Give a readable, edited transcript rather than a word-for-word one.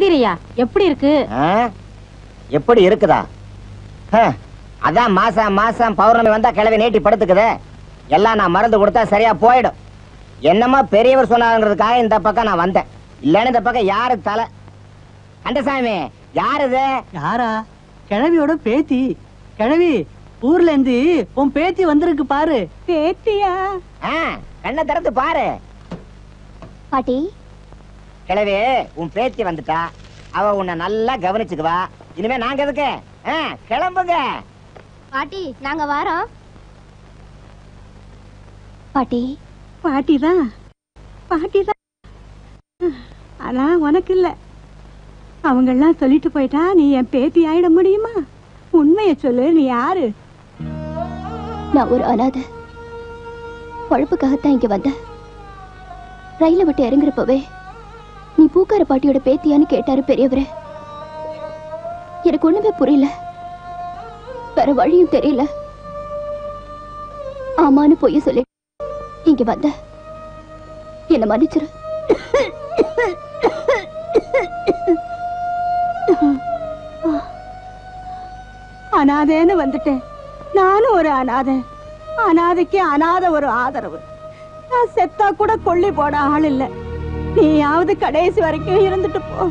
வைத்தியரையா எப்படி இருக்கு? எப்படி இருக்குதா? அதான் மாசம் மாசம் பௌர்ணமி வந்தா கிளவி நீட்டி படுத்துக்குது. எல்லாம் நான் மருந்து கொடுத்தா சரியா போயிடும். என்னமா பெரியவர் சொன்னாங்கிறதுக்காக இந்த பக்கம் நான் வந்தேன். இல்லன்னு இந்த பக்கம் யாரு தலை? கண்டசாமி யாரு இது? யாரா? கிழவியோட பேத்தி. கிழவி ஊர்ல இருந்து உன் பேத்தி வந்திருக்கு பாரு. பேத்தியா? கண்ணை திறந்து பாரு. பாட்டி கிழவி உன் பேத்தி வந்துட்டா. அவ உன்னை நல்லா கவனிச்சுக்குவா. இனிமே நாங்க எதுக்கு? கிளம்புங்க பாட்டி, நாங்க வரோம். பாட்டி பாட்டிதான் பாட்டிதான். ஆனா உனக்கு இல்ல. அவங்கெல்லாம் சொல்லிட்டு போயிட்டா நீ என் பேத்தி ஆயிட முடியுமா? உண்மைய சொல்லு, நீ யாரு? நான் ஒரு அனாதை. பொழப்புக்காகத்தான் இங்க வந்த. ரயில விட்டு இறங்குறப்பவே நீ பூக்கார பாட்டியோட பேத்தியான்னு கேட்டாரு பெரியவரே. எனக்கு ஒண்ணுமே புரியல, வேற வழியும் தெரியல. ஆமான்னு பொய்ய சொல்லி இங்க வந்த. என்ன மன்னிச்சிரு. அனாதைன்னு வந்துட்டேன். நானும் ஒரு அனாதை. அனாதைக்கு அனாதை ஒரு ஆதரவு. நான் செத்தா கூட கொல்லி போட ஆள் இல்ல. நீயாவது கடைசி வரைக்கும் இருந்துட்டு போ.